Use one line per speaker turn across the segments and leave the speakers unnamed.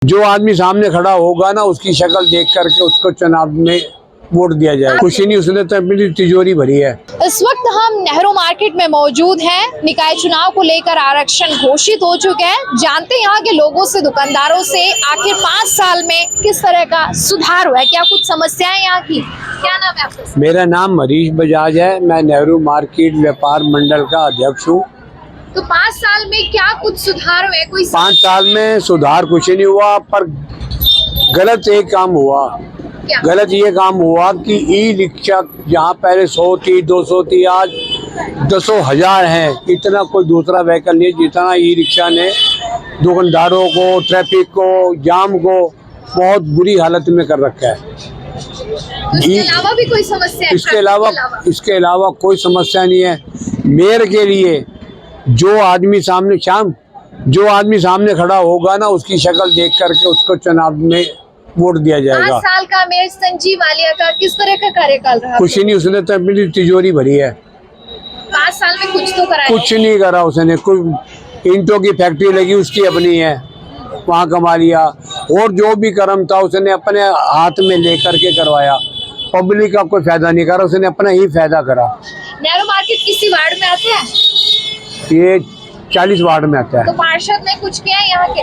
जो आदमी सामने खड़ा होगा ना, उसकी शक्ल देख करके उसको चुनाव में वोट दिया जाए। कुछ नहीं, उसने तो अपनी तिजोरी भरी है।
इस वक्त हम नेहरू मार्केट में मौजूद हैं। निकाय चुनाव को लेकर आरक्षण घोषित हो चुके हैं। जानते हैं यहाँ के लोगों से, दुकानदारों से, आखिर 5 साल में किस तरह का सुधार हुआ है, क्या कुछ समस्याएं यहाँ की। क्या नाम है आपका?
मेरा नाम हरीश बजाज है। मैं नेहरू मार्केट व्यापार मंडल का अध्यक्ष हूँ।
तो 5 साल में क्या कुछ सुधार हुए? कोई
5 साल में सुधार कुछ नहीं हुआ, पर गलत एक काम हुआ।
क्या?
गलत ये काम हुआ कि ई रिक्शा जहाँ पहले 100 थी, 200 थी, आज 10,000 है। इतना कोई दूसरा व्हीकल नहीं जितना ई रिक्शा ने दुकानदारों को, ट्रैफिक को, जाम को बहुत बुरी हालत में कर रखा है।
इसके अलावा भी कोई समस्या है?
इसके अलावा कोई समस्या नहीं है। मेयर के लिए जो आदमी सामने खड़ा होगा ना, उसकी शक्ल देख करके उसको चुनाव में वोट दिया जाएगा।
5 साल का मेयर संजीव आलिया का किस तरह का कार्यकाल रहा?
कुछ नहीं, उसने तो अपनी तिजोरी भरी है।
5 साल में कुछ तो करा?
कुछ नहीं करा उसने। कुछ ईंटों की फैक्ट्री लगी, उसकी अपनी है, वहाँ कमा लिया। और जो भी कर्म था उसने अपने हाथ में लेकर के करवाया। पब्लिक का कोई फायदा नहीं करा, उसने अपना ही फायदा करा।
नेहरू मार्केट किसी वार्ड में आते हैं?
ये 40 वार्ड में आता है।
तो पार्षद ने कुछ किया यहाँ के?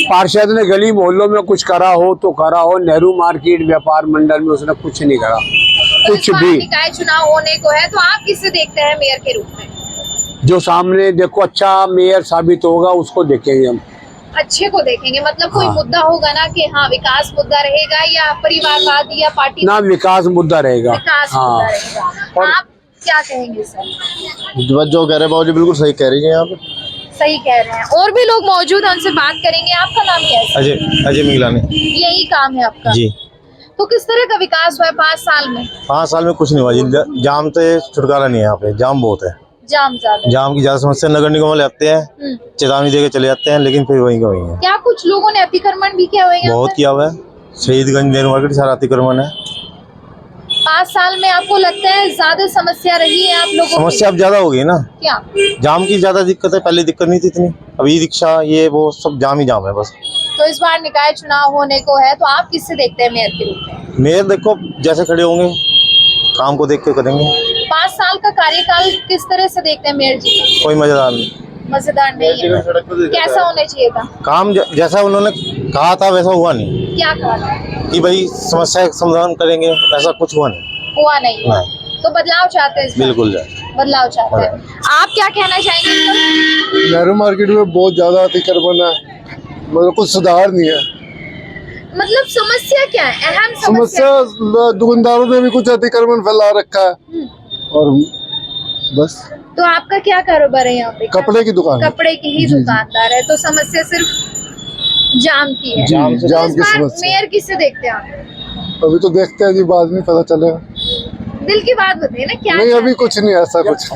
पार्षद ने गली मोहल्लों में कुछ करा हो तो करा हो, नेहरू मार्केट व्यापार मंडल में उसने कुछ नहीं करा,
तो
कुछ
इस बार
भी।
निकाय चुनाव होने को है, तो आप किसे देखते हैं मेयर के रूप में?
जो सामने देखो अच्छा मेयर साबित होगा, उसको देखेंगे हम।
अच्छे को देखेंगे, मतलब कोई
हाँ।
मुद्दा होगा ना कि हाँ विकास मुद्दा रहेगा, या परिवारवाद, या पार्टी
ना विकास मुद्दा रहेगा।
विकास
हाँ।
मुद्दा रहेगा।
और-
आप क्या कहेंगे सर?
जो कह रहे हैं बाबूजी बिल्कुल सही कह रही हैं आप।
सही कह रहे हैं। और भी लोग मौजूद हैं, उनसे बात करेंगे। आपका नाम क्या है?
अजय मिगलानी
यही काम है आपका
जी।
तो किस तरह का विकास हुआ है 5 साल में?
5 साल में कुछ नहीं हुआ जी। जाम से छुटकारा नहीं है यहाँ पे, जाम बहुत है।
जाम ज्यादा?
जाम की ज्यादा समस्या। नगर निगम वाले आते हैं, चेतावनी देके चले जाते हैं, लेकिन फिर वहीं का वहीं है।
क्या कुछ लोगों ने अतिक्रमण भी किया हुआ है यहाँ
बहुत
पर?
किया हुआ है। शहीदगंज नेहरू मार्केट सारा अतिक्रमण है।
5 साल में आपको लगता है ज्यादा समस्या रही है आप लोगों की?
समस्या अब ज्यादा हो गई ना।
क्या?
जाम की ज्यादा दिक्कत है, पहले दिक्कत नहीं थी इतनी। अब ई रिक्शा ये वो सब जाम ही जाम है बस।
तो इस बार निकाय चुनाव होने को है, तो आप किससे देखते हैं मेयर के रूप में?
मेयर देखो जैसे खड़े होंगे काम को देख के करेंगे।
5 साल का कार्यकाल किस तरह से देखते हैं मेयर जी का?
कोई मजेदार नहीं।
मजेदार नहीं है। कैसा होना चाहिए था?
काम जैसा उन्होंने कहा था वैसा हुआ नहीं
क्या कहा
कि भाई समस्या का समाधान करेंगे, ऐसा कुछ हुआ नहीं।
हुआ नहीं? तो बदलाव चाहते हैं इस बार?
बिल्कुल
बदलाव चाहते हैं। आप क्या कहना चाहेंगे?
नेहरू मार्केट में बहुत ज्यादा अतिक्रमण है, मतलब कुछ सुधार नहीं है।
मतलब समस्या क्या है? अहम
समस्या दुकानदारों ने भी कुछ अतिक्रमण फैला रखा है, और बस।
तो आपका क्या कारोबार है यहाँ पे?
कपड़े की दुकान है।
कपड़े की ही
जी, जी।
दुकानदार है, तो समस्या सिर्फ जाम की है।
जाम
तो
जाम
इस
की
बार
समस्या।
मेयर किससे देखते हैं आप?
अभी तो देखते हैं जी, बाद में पता चलेगा।
दिल की बात बताइए ना, क्या
नहीं, अभी
चाहते
कुछ नहीं, ऐसा कुछ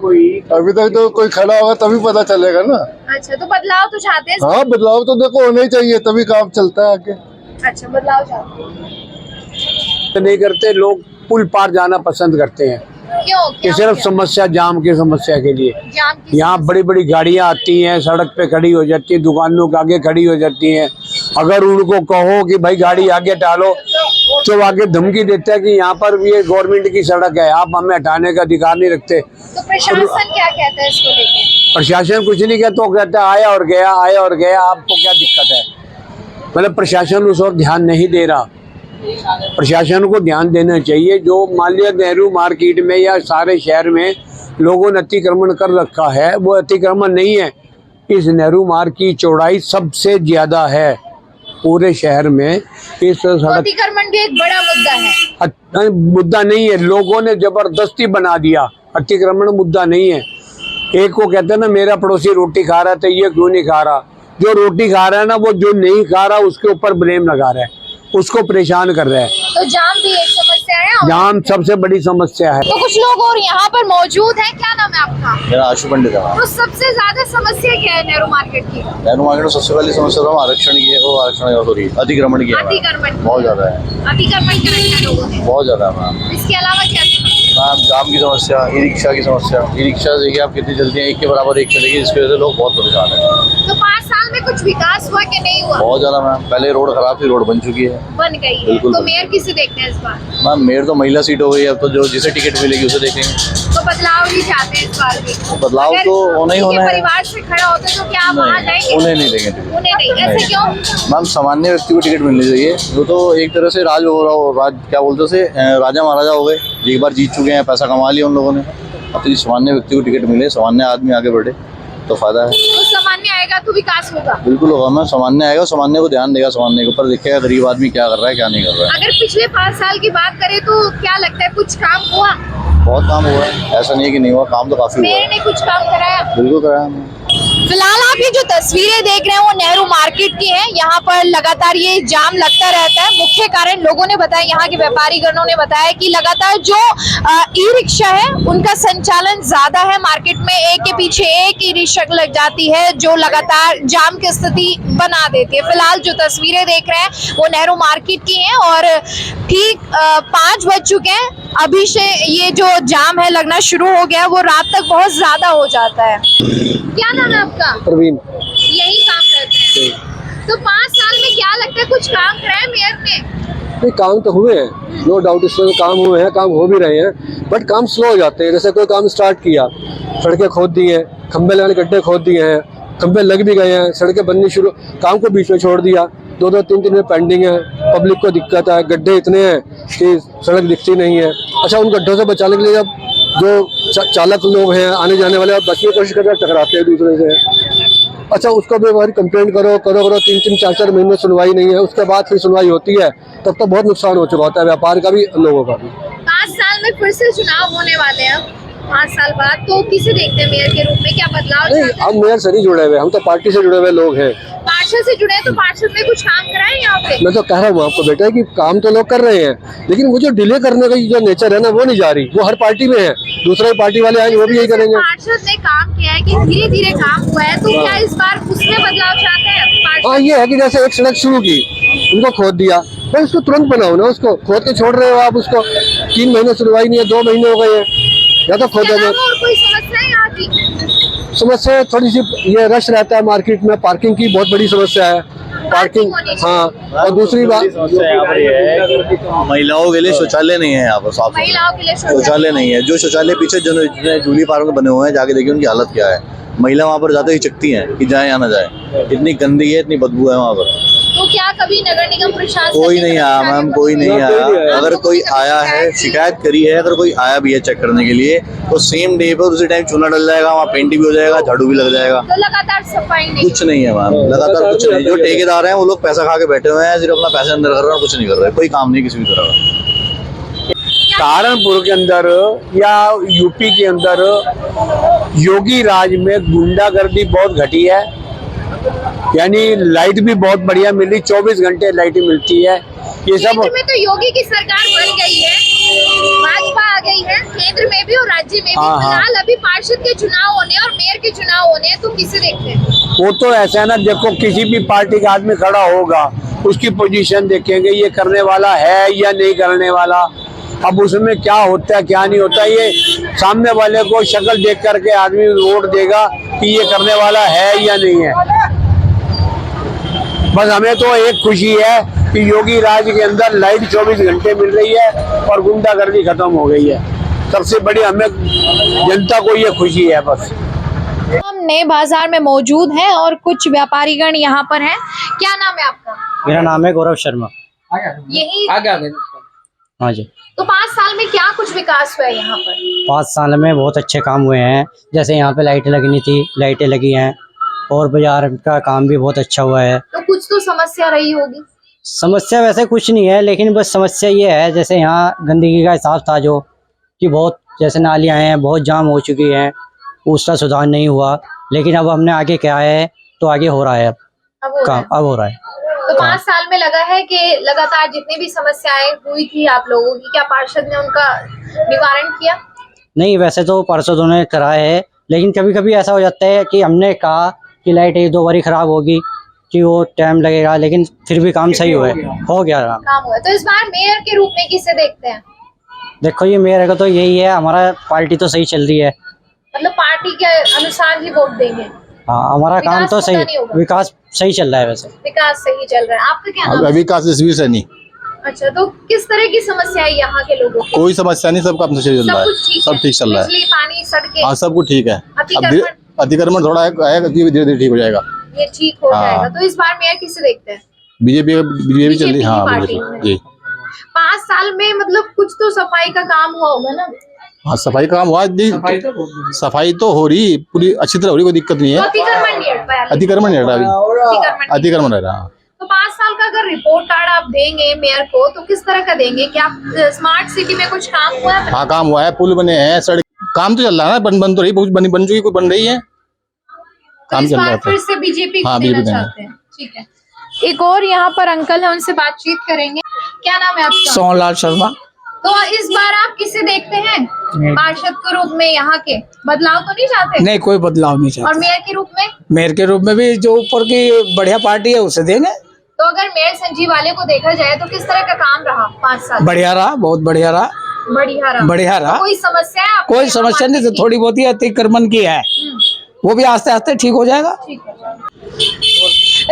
कोई
अभी तक तो कोई खड़ा होगा तभी पता चलेगा ना।
हैं? अच्छा, तो बदलाव तो चाहते हैं?
हाँ, बदलाव तो देखो होना ही चाहिए, तभी काम चलता है आगे।
अच्छा, बदलाव चाहते हैं।
नहीं करते लोग, पुल पार जाना पसंद करते हैं
क्यों?
कि
क्या
सिर्फ
हो गया?
समस्या जाम की समस्या के लिए।
जाम की
यहाँ बड़ी बड़ी गाड़ियाँ आती हैं, सड़क पे खड़ी हो जाती है, दुकानों के आगे खड़ी हो जाती हैं। अगर उनको कहो कि भाई गाड़ी आगे डालो, तो आगे धमकी देते हैं कि यहाँ पर ये गवर्नमेंट की सड़क है, आप हमें हटाने का अधिकार नहीं रखते।
तो प्रशासन क्या कहता है इसको लेके?
प्रशासन कुछ नहीं कहता, वो कहता है आया और गया, आया और गया, आपको क्या दिक्कत है। मतलब प्रशासन उस और ध्यान नहीं दे रहा। प्रशासन को ध्यान देना चाहिए। जो मान लिया नेहरू मार्केट में या सारे शहर में लोगों ने अतिक्रमण कर रखा है, वो अतिक्रमण नहीं है। इस नेहरू मार्ग की चौड़ाई सबसे ज्यादा है पूरे शहर में। इस
तो
सड़क
अतिक्रमण भी एक बड़ा मुद्दा है।
मुद्दा नहीं है, लोगों ने जबरदस्ती बना दिया। अतिक्रमण मुद्दा नहीं है। एक को कहते हैं ना, मेरा पड़ोसी रोटी खा रहा था, ये क्यों नहीं खा रहा। जो रोटी खा रहा है ना, वो जो नहीं खा रहा उसके ऊपर ब्लेम लगा रहा है, उसको परेशान कर रहा है।
तो जाम भी एक समस्या है। और
जाम सबसे बड़ी समस्या है।
तो कुछ लोग और यहाँ पर मौजूद हैं। क्या नाम है आपका?
मेरा आशु पंडित है।
तो सबसे ज्यादा समस्या क्या है नेहरू मार्केट की?
नेहरू मार्केट में सबसे पहली समस्या तो आरक्षण की है, वो आरक्षण सॉरी अतिक्रमण की है।
अतिक्रमण
बहुत ज्यादा है,
अतिक्रमण कर रखे हैं लोगों ने।
बहुत ज्यादा है मैम।
इसके अलावा क्या समस्या?
मैम जाम की समस्या, ई रिक्शा की समस्या। ई रिक्शा देखिए आप कितनी चलती है, एक के बराबर एक चलेगी, जिसकी वजह से लोग बहुत परेशान है।
तो 5 साल में में कुछ विकास हुआ कि नहीं हुआ?
बहुत ज्यादा मैम, पहले रोड खराब थी, रोड बन चुकी है।
बन गई है।
बिल्कुल
तो
बन
मेयर किसे देखते हैं इस बार?
मैम मेयर तो महिला सीट हो गई है, अब तो जो जिसे टिकट मिलेगी उसे देखेंगे।
तो बदलाव ही चाहते हैं इस बार भी?
बदलाव
अगर
तो होना ही
किसी के
होना है।
परिवार से खड़ा होते तो क्या आप वहाँ जाएंगे?
उन्हें नहीं देंगे टिकट।
उन्हें नहीं, ऐसे क्यों?
मैम सामान्य व्यक्ति को टिकट मिलनी चाहिए, वो तो एक तरह से राज हो रहा हो, क्या बोलते उसे, राजा महाराजा हो गए, एक बार जीत चुके हैं, पैसा कमा लिया उन लोगों ने। अब तो सामान्य व्यक्ति को टिकट मिले, सामान्य आदमी आगे बढ़े तो फायदा है।
तो सामान्य आएगा तो विकास होगा?
बिल्कुल होगा मैम, सामान्य आएगा, सामान्य को ध्यान देगा, सामान्य के ऊपर देखेगा गरीब आदमी क्या कर रहा है क्या नहीं कर रहा है।
अगर पिछले 5 साल की बात करें तो क्या लगता है कुछ काम हुआ?
बहुत काम हुआ है, ऐसा नहीं है कि नहीं हुआ, काम तो काफी हुआ
मेयर
है।
ने कुछ काम कराया?
बिल्कुल कराया हमने।
फिलहाल आप ये जो तस्वीरें देख रहे हैं वो नेहरू मार्केट की हैं। यहाँ पर लगातार ये जाम लगता रहता है। मुख्य कारण लोगों ने बताया, यहाँ के व्यापारी गणों ने बताया कि लगातार जो ई रिक्शा है उनका संचालन ज्यादा है मार्केट में, एक के पीछे एक ई रिक्शा लग जाती है जो लगातार जाम की स्थिति बना देती है। फिलहाल जो तस्वीरें देख रहे हैं वो नेहरू मार्केट की हैं और ठीक 5 बज चुके हैं। अभी से ये जो जाम है लगना शुरू हो गया, वो रात तक बहुत ज्यादा हो जाता है। क्या नाम है आपका?
प्रवीण।
यही काम करते हैं। तो 5 साल में क्या लगता है कुछ काम कराया मेयर ने?
नहीं, काम तो हुए हैं, नो डाउट, इसमें काम हुए हैं, काम हो भी रहे हैं, बट काम स्लो हो जाते हैं। जैसे कोई काम स्टार्ट किया, सड़कें खोद दी हैं, खंबे लगाने गड्ढे खोद दिए हैं, खंबे लग भी गए हैं, सड़कें बननी शुरू, काम को बीच में छोड़ दिया, 2-2 3-3 में पेंडिंग है, पब्लिक को दिक्कत है, गड्ढे इतने हैं कि सड़क दिखती नहीं है। अच्छा, उन गड्ढों से बचाने के लिए अब जो चालक लोग हैं आने जाने वाले, अब बचने की कोशिश करके टकराते हैं दूसरे से। अच्छा, उसको भी बार कंप्लेंट करो 3-3 4-4 महीने सुनवाई नहीं है, उसके बाद फिर सुनवाई होती है, तब तो बहुत नुकसान हो चुका होता है व्यापार का भी, लोगों का भी।
5 साल में फिर से चुनाव होने वाले हैं, 5 साल बाद, तो किसे देखते हैं मेयर के रूप में? क्या बदलाव
नहीं,
चाहते हैं?
हम मेयर से नहीं जुड़े हुए, हम तो पार्टी से जुड़े हुए लोग हैं।
पार्षद से जुड़े हैं तो पार्षद ने कुछ काम कराए यहाँ पे?
मैं तो कह रहा हूँ आपको बेटा कि काम तो लोग कर रहे हैं, लेकिन वो जो डिले करने का जो नेचर है ना, वो नहीं जा रही। वो हर पार्टी में है, दूसरे पार्टी वाले आएंगे वो भी यही करेंगे।
पार्षद ने काम किया है कि धीरे धीरे काम हुआ है, तो क्या इस बार उसमें बदलाव चाहते हैं पार्षद?
हाँ, ये है कि जैसे एक सड़क शुरू की, उनको खोद दिया, भाई उसको तुरंत बनाओ ना, उसको खोद के छोड़ रहे हो आप, उसको 3 महीने सुनवाई नहीं है, 2 महीने हो गए हैं, या तो खोद देना।
और कोई समस्या है यहाँ की?
समस्या थोड़ी सी ये रश रहता है मार्केट में, पार्किंग की बहुत बड़ी समस्या है, पार्किंग। हाँ, और दूसरी बात
महिलाओं के लिए शौचालय नहीं है यहाँ पर, साफ
महिलाओं के लिए
शौचालय नहीं है। जो शौचालय पीछे जो जूली पार्क में बने हुए हैं, जाके देखिए उनकी हालत क्या है। महिला वहाँ पर जाते ही चिकती हैं कि जाए या ना जाए, इतनी गंदगी है, इतनी बदबू है वहाँ पर।
तो क्या कभी नगर निगम प्रशासन?
कोई नहीं आया मैम, कोई नहीं आया। अगर कोई आया है, शिकायत करी है, अगर कोई आया भी है चेक करने के लिए, तो सेम डे पर उसी टाइम चूना डल जाएगा, वहाँ पेंट भी हो जाएगा, झाड़ू भी लग जाएगा।
तो लगातार सफाई नहीं?
कुछ नहीं है मैम, लगातार कुछ नहीं। जो ठेकेदार हैं वो लोग पैसा खा के बैठे हुए हैं, सिर्फ अपना पैसा अंदर कर रहे हैं, कुछ नहीं कर रहे, कोई काम नहीं किसी भी तरह का।
सहारनपुर के अंदर या यूपी के अंदर योगी राज में गुंडागर्दी बहुत घटी है, यानी लाइट भी बहुत बढ़िया मिल रही, 24 घंटे लाइटें मिलती है। ये सब
केंद्र में तो योगी की सरकार बन गई है, भाजपा आ गई है केंद्र में भी और राज्य में भी।
हाँ, हाँ।
फिलहाल अभी पार्षद के चुनाव होने और मेयर के चुनाव होने हैं, तो किसे देखते हैं?
वो तो ऐसा है ना, देखो किसी भी पार्टी का आदमी खड़ा होगा, उसकी पोजीशन देखेंगे, ये करने वाला है या नहीं करने वाला। अब उसमें क्या होता है क्या नहीं होता, ये सामने वाले को शक्ल देख करके आदमी वोट देगा कि ये करने वाला है या नहीं है। बस हमें तो एक खुशी है कि योगी राज के अंदर लाइट 24 घंटे मिल रही है और गुंडागर्दी खत्म हो गई है। सबसे बड़ी हमें जनता को ये खुशी है बस।
हम नए बाजार में मौजूद हैं और कुछ व्यापारीगण यहाँ पर हैं। क्या नाम है आपका?
मेरा नाम है गौरव शर्मा।
यही
हाँ जी।
तो 5 साल में क्या कुछ विकास हुआ है यहाँ पर?
5 साल में बहुत अच्छे काम हुए हैं, जैसे यहाँ पे लाइटें लगनी थी, लाइटें लगी हैं, और बाजार का काम भी बहुत अच्छा हुआ है।
तो कुछ तो समस्या रही होगी?
समस्या वैसे कुछ नहीं है, लेकिन बस समस्या ये है, जैसे यहाँ गंदगी का हिसाब था जो कि बहुत, जैसे नालियाँ हैं बहुत जाम हो चुकी हैं, उसका सुधार नहीं हुआ। लेकिन अब हमने आगे क्या है तो आगे हो रहा है, अब हो रहा है।
तो 5 साल में लगा है कि लगातार जितनी भी समस्याएं हुई थी आप लोगों की, क्या पार्षद ने उनका निवारण किया?
नहीं, वैसे तो पार्षदों ने कराया है, लेकिन कभी कभी ऐसा हो जाता है कि हमने कहा कि लाइट 1-2 बारी खराब होगी कि वो टाइम लगेगा, लेकिन फिर भी काम सही हो गया
काम हुआ। तो इस बार मेयर के रूप में किसे देखते हैं?
देखो, ये मेयर का तो यही है, हमारा पार्टी तो सही चल रही है,
मतलब पार्टी के अनुसार ही वोट देंगे?
हाँ हमारा काम
विकास
तो
होगा
सही,
नहीं होगा?
विकास सही चल रहा है वैसे।
विकास सही चल रहा है। आपका क्या नाम है?
विकास जसवीर सैनी।
अच्छा, तो किस तरह की समस्या है यहाँ के लोगों की?
कोई समस्या नहीं, सब काम सही चल
सब
रहा
कुछ ठीक
है, सब
है?
ठीक चल रहा है।
बिजली, पानी, सड़कें,
हाँ सब कुछ ठीक है। अब
अतिक्रमण
अतिक्रमण थोड़ा है, धीरे धीरे ठीक हो जाएगा।
ये ठीक हो
हाँ।
जाएगा। तो इस बार मेयर किसे देखते हैं?
बीजेपी चल रही
बीजेपी
है। हाँ
की पार्टी
बीजेपी जी।
5 साल में मतलब कुछ तो सफाई का काम हुआ होगा ना?
हाँ सफाई का काम हुआ, सफाई तो हो रही पूरी अच्छी तरह हो रही, कोई दिक्कत नहीं
तो
है।
अतिक्रमण नहीं हट पाया।
अतिक्रमण नहीं हट रहा अभी,
अतिक्रमण नहीं।
अतिक्रमण रह रहा।
तो 5 साल का अगर रिपोर्ट कार्ड आप देंगे मेयर को तो किस तरह का देंगे? क्या स्मार्ट सिटी में कुछ काम हुआ है?
हाँ काम हुआ है, पुल बने हैं, सड़क काम तो चल रहा है ना, बन तो रही, बहुत बन चुकी, कोई बन रही है,
तो
काम
इस
चल रहा
बार
है।
फिर से बीजेपी को
हाँ,
देना
बीजेपी
चाहते हैं। ठीक है, एक और यहाँ पर अंकल है, उनसे बातचीत करेंगे। क्या नाम है आपका?
सोहनलाल शर्मा।
तो इस बार आप किसे देखते हैं पार्षद के रूप में? यहाँ के बदलाव तो नहीं चाहते?
नहीं, कोई बदलाव नहीं
और
चाहते।
मेयर के रूप में?
मेयर के रूप में भी जो ऊपर की बढ़िया पार्टी है उसे देंगे।
तो अगर मेयर संजीव वाले को देखा जाए तो किस तरह का काम रहा 5 साल?
बढ़िया रहा, बहुत बढ़िया रहा,
बढ़िया रहा।
बढ़िया रहा।
कोई समस्या है आपको
कोई
यहाँ
समस्या नहीं,
मार्केट की?
थोड़ी बहुत ही अतिक्रमण की है, वो भी आस्ते आस्ते ठीक हो जाएगा।
ठीक है।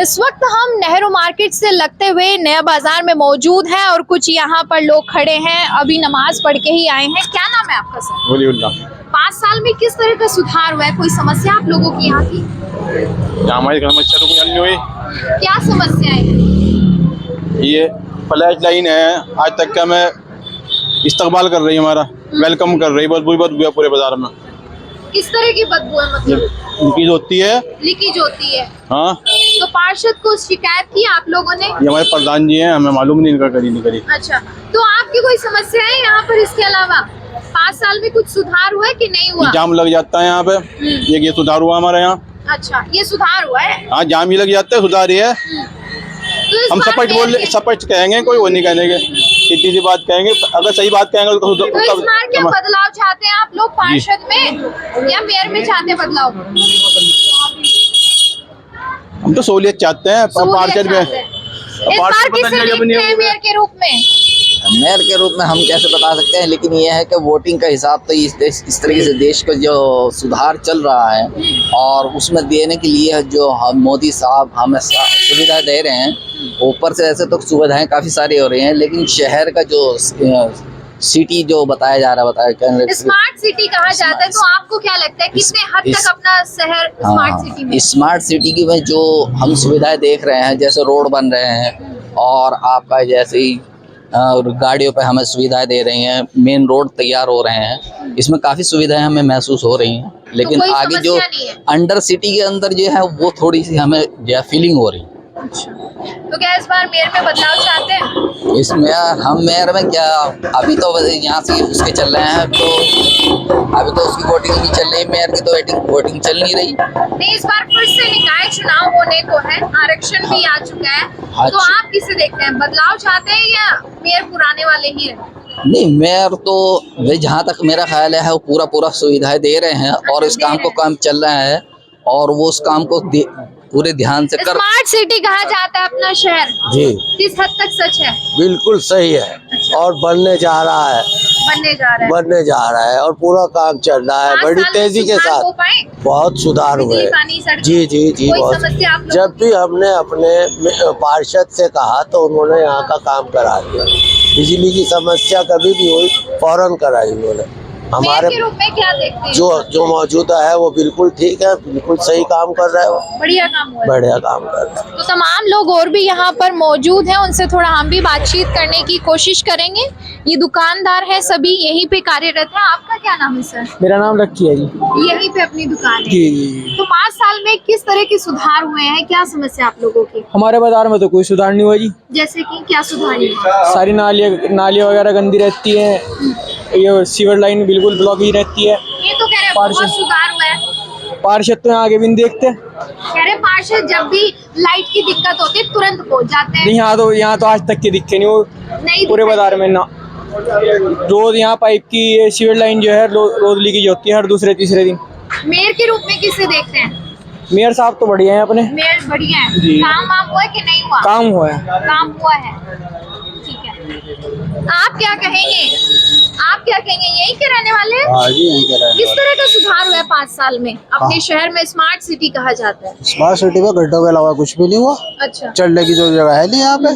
इस वक्त हम नेहरू मार्केट से लगते हुए नया बाजार में मौजूद हैं और कुछ यहाँ पर लोग खड़े हैं, अभी नमाज पढ़ के ही आए हैं। क्या नाम है आपका सर?
वलीउल्लाह।
5 साल में किस तरह का सुधार हुआ है? कोई समस्या आप लोगों की यहाँ की?
हमारी समस्या तो कोई हल नहीं हुई।
क्या समस्याएं हैं?
ये फ्लैश लाइन है, आज तक का मैं इस्तकबाल कर रही है, हमारा वेलकम कर रही है, बहुत पूरे बाजार में।
किस तरह की बदबू है? मतलब
लीकेज होती है।
लीकेज होती है।
हाँ
तो पार्षद को शिकायत की आप लोगों ने?
ये हमारे प्रधान जी हैं, हमें मालूम नहीं इनका करी नहीं करी।
अच्छा, तो आपकी कोई समस्या है यहाँ पर? इसके अलावा 5 साल में कुछ सुधार हुआ है कि नहीं हुआ?
जाम लग जाता है यहाँ पे, ये सुधार हुआ हमारे यहाँ।
अच्छा, ये सुधार हुआ है।
हाँ जाम ही लग जाता है, सुधार ही है।
तो इस
हम
बार मेयर के-
स्पष्ट कहेंगे, कोई वो नहीं कहेंगे, सीधी सी बात कहेंगे, अगर सही बात कहेंगे
तो इस बार क्या बदलाव चाहते हैं आप लोग पार्षद में या मेयर में चाहते हैं बदलाव?
हम तो सहूलियत चाहते हैं पार्षद में।
इस बार किसे देखते हैं मेयर के रूप में?
मेयर के रूप में हम कैसे बता सकते हैं, लेकिन ये है कि वोटिंग का हिसाब तो इस तरीके से देश का जो सुधार चल रहा है और उसमें देने के लिए जो हम मोदी साहब हमें सुविधा दे रहे हैं, ऊपर से ऐसे तो सुविधाएं काफ़ी सारी हो रही हैं, लेकिन शहर का जो सिटी जो बताया जा रहा है,
स्मार्ट सिटी कहा जाता है, तो आपको क्या लगता है कितने हद तक अपना शहर स्मार्ट सिटी में?
स्मार्ट सिटी की में जो हम सुविधाएं देख रहे हैं, जैसे रोड बन रहे हैं और आपका जैसे ही गाड़ियों पे हमें सुविधाएं दे रही हैं, मेन रोड तैयार हो रहे हैं, इसमें काफ़ी सुविधाएं हमें महसूस हो रही हैं, लेकिन
कोई
आगे जो
समस्या नहीं है?
अंडर सिटी के अंदर जो है वो थोड़ी सी हमें जो फीलिंग हो रही है।
तो क्या इस बार मेयर में बदलाव चाहते हैं?
इसमें हम मेयर में क्या, अभी तो यहाँ से उसके चल रहे हैं, तो अभी तो उसकी वोटिंग नहीं चल रही, मेयर की तो वोटिंग चल नहीं रही।
नहीं, इस बार फिर से निकाय चुनाव होने को है, आरक्षण भी आ चुका है, तो
अच्छा।
आप किसे देखते हैं? बदलाव चाहते हैं या मेयर पुराने वाले ही रहे?
नहीं, मेयर तो वे जहाँ तक मेरा ख्याल है वो पूरा सुविधाएं दे रहे हैं और इस काम को काम चल रहा है और वो उस काम को पूरे ध्यान से कर।
स्मार्ट सिटी कहा जाता है अपना शहर,
जी
किस हद तक सच है?
बिल्कुल सही है और बनने जा रहा है,
बनने जा रहा है
और पूरा काम चल रहा है
5
बड़ी
साल में
तेजी के
सुधार हो
साथ,
पाए?
बहुत सुधार हुए।
बिजली, पानी, सड़कें?
जी जी जी,
कोई
बहुत।
समस्या आप लोगों
जब भी हमने अपने पार्षद से कहा तो उन्होंने यहाँ का काम करा दिया, बिजली की समस्या कभी भी हुई फौरन कराई उन्होंने।
मेयर के रूप में क्या देखते हैं?
जो मौजूदा है वो बिल्कुल ठीक है, बिल्कुल सही काम कर रहा है, वो
बढ़िया काम हुआ है।
बढ़िया काम कर रहा है।
तो तमाम लोग और भी यहाँ पर मौजूद हैं, उनसे थोड़ा हम भी बातचीत करने की कोशिश करेंगे। ये दुकानदार है, सभी यहीं पे कार्यरत है। आपका क्या नाम है सर?
मेरा नाम लक्की है जी।
यहीं पे अपनी दुकान है।
जी,
तो 5 साल में किस तरह के सुधार हुए हैं? क्या समस्या आप लोगों की?
हमारे बाजार में तो कोई सुधार नहीं हुआ जी।
जैसे कि क्या सुधार हुआ?
सारी नालियाँ वगैरह गंदी रहती हैं, ये सीवर लाइन बिल्कुल ब्लॉक ही रहती है।
ये तो कह रहे हैं बहुत सुधार हुआ है।
पार्षद तो यहाँ आगे भी नहीं देखते।
कह रहे पार्षद जब भी लाइट की दिक्कत होती है तुरंत पहुंच जाते हैं।
नहीं, यहाँ तो आज तक के दिखे नहीं वो
नहीं
पूरे
दिक्कत।
बाजार में ना। रोज यहाँ पाइप की ये सीवर लाइन जो है रोज लीकेज होती है हर दूसरे तीसरे दिन।
मेयर के रूप में किसे देखते हैं?
मेयर साहब तो बढ़िया है अपने।
मेयर बढ़िया है।
जी।
काम वाम हुआ है कि नहीं हुआ?
काम हुआ है।
काम हुआ है। ठीक है, आप क्या कहेंगे? आप क्या कहेंगे, यहीं के रहने वाले हैं?
हाँ जी, यहीं के रहने
किस तरह का सुधार हुआ है 5 साल में? अपने शहर में स्मार्ट सिटी कहा जाता है।
स्मार्ट सिटी में गड्ढों के अलावा कुछ भी नहीं हुआ।
अच्छा,
चलने की जो जगह है नहीं यहाँ पे,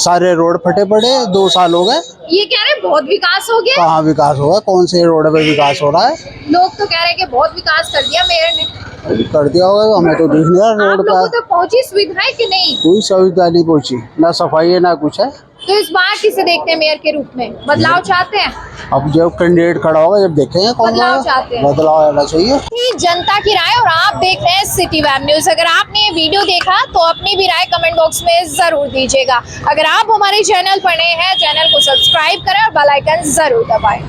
सारे रोड फटे पड़े, 2 साल हो गए।
ये कह रहे हैं बहुत विकास हो गया।
कहाँ विकास हुआ? कौन से रोड पे विकास हो रहा है?
लोग तो कह रहे हैं कि बहुत विकास कर दिया मेयर ने।
कर दिया होगा, हमें तो दिख नहीं रहा
आप
रोड
लोगों
पे।
तक पहुंची सुविधाएं कि नहीं?
कोई सुविधा नहीं पहुंची, ना सफाई है ना कुछ है।
तो इस बार किसे देखते हैं मेयर के रूप में? बदलाव चाहते हैं?
अब जब कैंडिडेट खड़ा होगा जब देखेंगे कौन
बदलाव
होगा।
चाहते हैं।
बदलाव आना चाहिए।
ये जनता की राय और आप देख रहे हैं सिटी वेब न्यूज। अगर आपने ये वीडियो देखा तो अपनी भी राय कमेंट बॉक्स में जरूर दीजिएगा। अगर आप हमारे चैनल पर नए हैं, चैनल को सब्सक्राइब करें और बेल आइकन जरूर दबाएं।